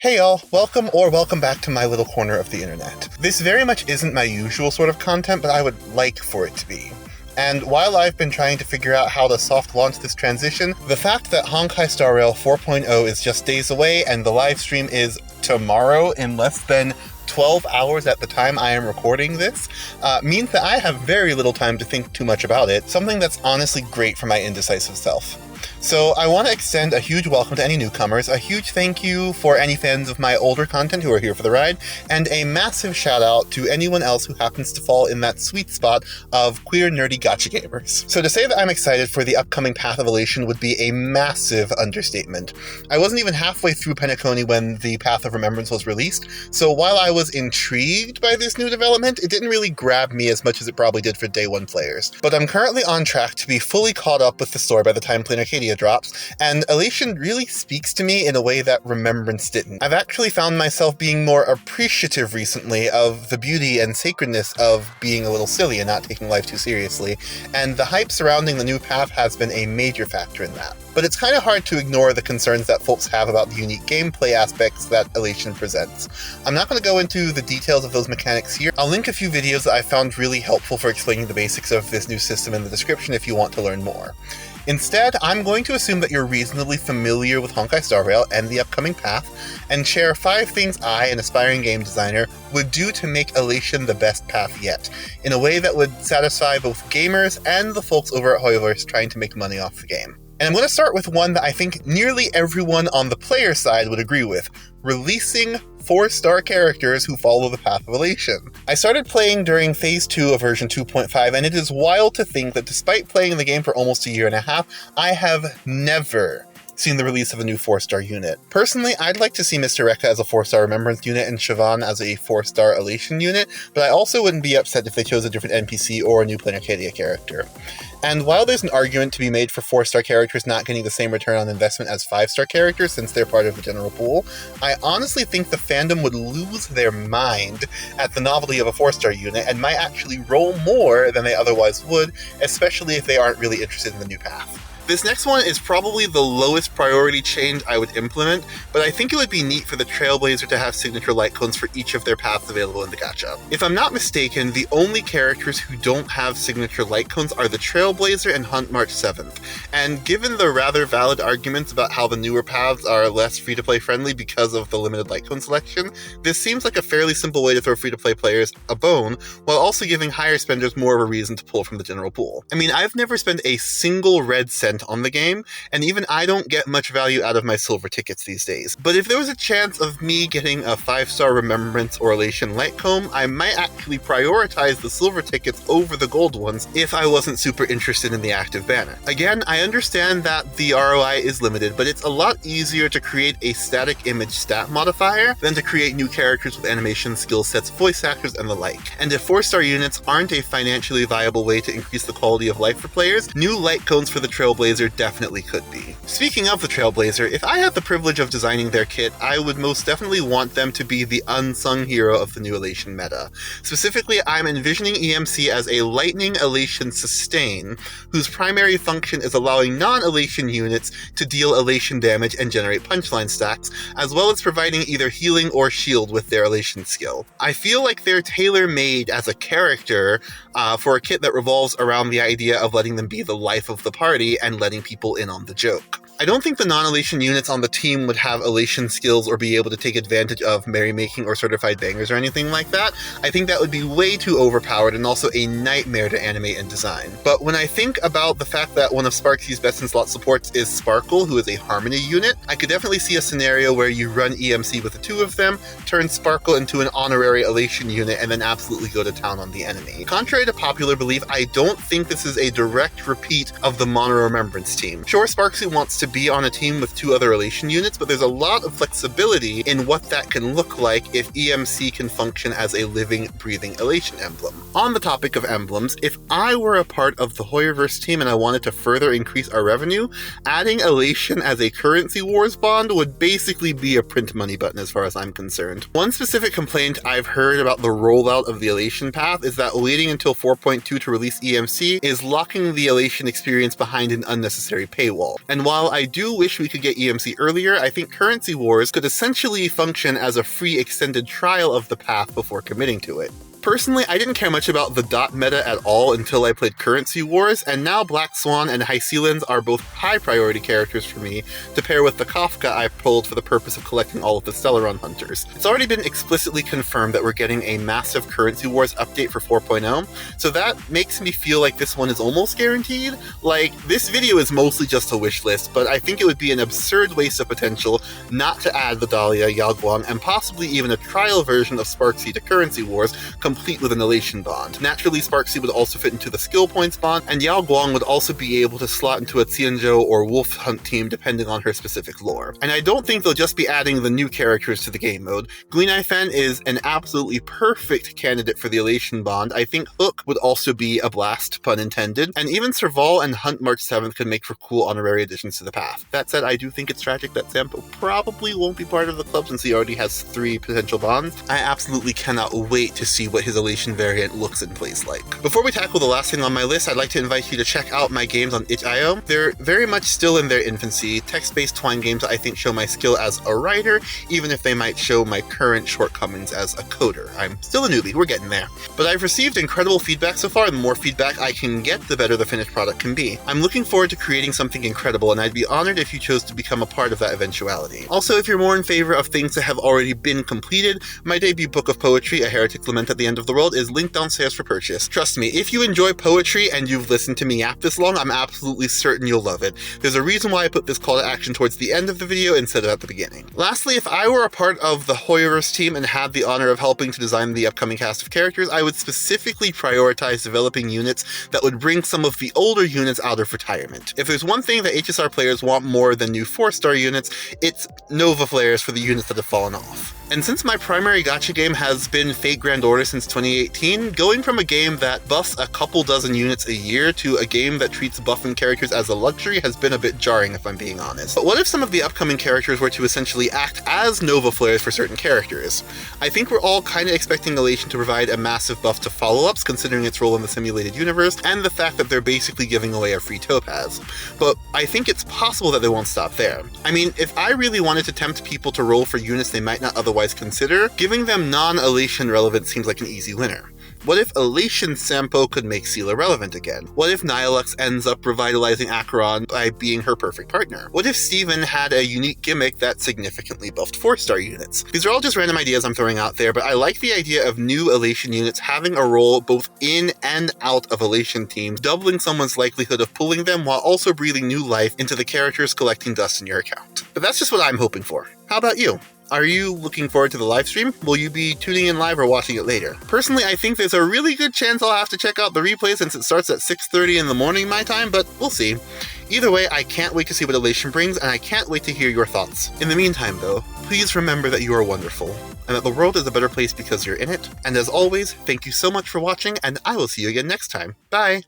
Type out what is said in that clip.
Hey y'all, welcome back to my little corner of the internet. This very much isn't my usual sort of content, but I would like for it to be. And while I've been trying to figure out how to soft launch this transition, the fact that Honkai Star Rail 4.0 is just days away and the live stream is tomorrow in less than 12 hours at the time I am recording this, means that I have very little time to think too much about it, something that's honestly great for my indecisive self. So I want to extend a huge welcome to any newcomers, a huge thank you for any fans of my older content who are here for the ride, and a massive shout out to anyone else who happens to fall in that sweet spot of queer nerdy gacha gamers. So to say that I'm excited for the upcoming Path of Elation would be a massive understatement. I wasn't even halfway through Penacony when the Path of Remembrance was released, so while I was intrigued by this new development, it didn't really grab me as much as it probably did for day one players. But I'm currently on track to be fully caught up with the story by the time Planar Arcadia drops, and Elation really speaks to me in a way that Remembrance didn't. I've actually found myself being more appreciative recently of the beauty and sacredness of being a little silly and not taking life too seriously, and the hype surrounding the new path has been a major factor in that. But it's kind of hard to ignore the concerns that folks have about the unique gameplay aspects that Elation presents. I'm not going to go into the details of those mechanics here. I'll link a few videos that I found really helpful for explaining the basics of this new system in the description if you want to learn more. Instead, I'm going to assume that you're reasonably familiar with Honkai Star Rail and the upcoming path, and share 5 things I, an aspiring game designer, would do to make Elation the best path yet, in a way that would satisfy both gamers and the folks over at Hoyoverse trying to make money off the game. And I'm going to start with one that I think nearly everyone on the player side would agree with: releasing 4-star characters who follow the Path of Elation. I started playing during Phase 2 of version 2.5, and it is wild to think that despite playing the game for almost a year and a half, I have never seen the release of a new 4-star unit. Personally, I'd like to see Mr. Rekka as a 4-star Remembrance unit and Siobhan as a 4-star Elation unit, but I also wouldn't be upset if they chose a different NPC or a new Planar Arcadia character. And while there's an argument to be made for 4-star characters not getting the same return on investment as 5-star characters since they're part of the general pool, I honestly think the fandom would lose their mind at the novelty of a 4-star unit and might actually roll more than they otherwise would, especially if they aren't really interested in the new path. This next one is probably the lowest priority change I would implement, but I think it would be neat for the Trailblazer to have signature light cones for each of their paths available in the gacha. If I'm not mistaken, the only characters who don't have signature light cones are the Trailblazer and Hunt March 7th, and given the rather valid arguments about how the newer paths are less free-to-play friendly because of the limited light cone selection, this seems like a fairly simple way to throw free-to-play players a bone, while also giving higher spenders more of a reason to pull from the general pool. I mean, I've never spent a single red cent on the game, and even I don't get much value out of my silver tickets these days. But if there was a chance of me getting a 5-star Remembrance or Elation light cone, I might actually prioritize the silver tickets over the gold ones if I wasn't super interested in the active banner. Again, I understand that the ROI is limited, but it's a lot easier to create a static image stat modifier than to create new characters with animation, skill sets, voice actors, and the like. And if 4-star units aren't a financially viable way to increase the quality of life for players, new light cones for the Trailblazer definitely could be. Speaking of the Trailblazer, if I had the privilege of designing their kit, I would most definitely want them to be the unsung hero of the new Elation meta. Specifically, I'm envisioning EMC as a Lightning Elation Sustain, whose primary function is allowing non-Elation units to deal Elation damage and generate punchline stacks, as well as providing either healing or shield with their Elation skill. I feel like they're tailor-made as a character for a kit that revolves around the idea of letting them be the life of the party and letting people in on the joke. I don't think the non-Elation units on the team would have Elation skills or be able to take advantage of merrymaking or certified bangers or anything like that. I think that would be way too overpowered and also a nightmare to animate and design. But when I think about the fact that one of Sparksy's best in slot supports is Sparkle, who is a Harmony unit, I could definitely see a scenario where you run EMC with the 2 of them, turn Sparkle into an honorary Elation unit, and then absolutely go to town on the enemy. Contrary to popular belief, I don't think this is a direct repeat of the Mono Remembrance team. Sure, Sparksy wants to be on a team with 2 other Elation units, but there's a lot of flexibility in what that can look like if EMC can function as a living, breathing Elation emblem. On the topic of emblems, if I were a part of the Hoyoverse team and I wanted to further increase our revenue, adding Elation as a currency wars bond would basically be a print money button as far as I'm concerned. One specific complaint I've heard about the rollout of the Elation Path is that waiting until 4.2 to release EMC is locking the Elation experience behind an unnecessary paywall. And while I do wish we could get EMC earlier, I think Currency Wars could essentially function as a free extended trial of the path before committing to it. Personally, I didn't care much about the dot meta at all until I played Currency Wars, and now Black Swan and High Sealands are both high priority characters for me to pair with the Kafka I pulled for the purpose of collecting all of the Stellaron Hunters. It's already been explicitly confirmed that we're getting a massive Currency Wars update for 4.0, so that makes me feel like this one is almost guaranteed. Like, this video is mostly just a wish list, but I think it would be an absurd waste of potential not to add the Dahlia, Yao Guang, and possibly even a trial version of Sparksea to Currency Wars, complete with an Elation bond. Naturally, Sparksea would also fit into the skill points bond, and Yao Guang would also be able to slot into a Qianzhou or Wolf Hunt team depending on her specific lore. And I don't think they'll just be adding the new characters to the game mode. Guinai Fen is an absolutely perfect candidate for the Elation bond. I think Hook would also be a blast, pun intended, and even Serval and Hunt March 7th could make for cool honorary additions to the path. That said, I do think it's tragic that Sampo probably won't be part of the club since he already has 3 potential bonds. I absolutely cannot wait to see what his Elation variant looks and plays like. Before we tackle the last thing on my list, I'd like to invite you to check out my games on itch.io. They're very much still in their infancy, text-based twine games that I think show my skill as a writer, even if they might show my current shortcomings as a coder. I'm still a newbie, we're getting there. But I've received incredible feedback so far, and the more feedback I can get, the better the finished product can be. I'm looking forward to creating something incredible, and I'd be honored if you chose to become a part of that eventuality. Also, if you're more in favor of things that have already been completed, my debut book of poetry, A Heretic's Lament at the End of the World, is linked downstairs for purchase. Trust me, if you enjoy poetry and you've listened to me yap this long, I'm absolutely certain you'll love it. There's a reason why I put this call to action towards the end of the video instead of at the beginning. Lastly, if I were a part of the Hoyoverse team and had the honor of helping to design the upcoming cast of characters, I would specifically prioritize developing units that would bring some of the older units out of retirement. If there's one thing that HSR players want more than new 4-star units, it's Nova Flares for the units that have fallen off. And since my primary gacha game has been Fate Grand Order since 2018, going from a game that buffs a couple dozen units a year to a game that treats buffing characters as a luxury has been a bit jarring, if I'm being honest. But what if some of the upcoming characters were to essentially act as Nova Flares for certain characters? I think we're all kinda expecting Elation to provide a massive buff to follow-ups, considering its role in the simulated universe, and the fact that they're basically giving away a free topaz. But I think it's possible that they won't stop there. I mean, if I really wanted to tempt people to roll for units they might not otherwise consider, giving them non-Elation relevance seems like an easy winner. What if Elation Sampo could make Seela relevant again? What if Nihilux ends up revitalizing Acheron by being her perfect partner? What if Steven had a unique gimmick that significantly buffed 4-star units? These are all just random ideas I'm throwing out there, but I like the idea of new Elation units having a role both in and out of Elation teams, doubling someone's likelihood of pulling them while also breathing new life into the characters collecting dust in your account. But that's just what I'm hoping for. How about you? Are you looking forward to the live stream? Will you be tuning in live or watching it later? Personally, I think there's a really good chance I'll have to check out the replay since it starts at 6:30 in the morning my time, but we'll see. Either way, I can't wait to see what Elation brings, and I can't wait to hear your thoughts. In the meantime, though, please remember that you are wonderful, and that the world is a better place because you're in it. And as always, thank you so much for watching, and I will see you again next time. Bye!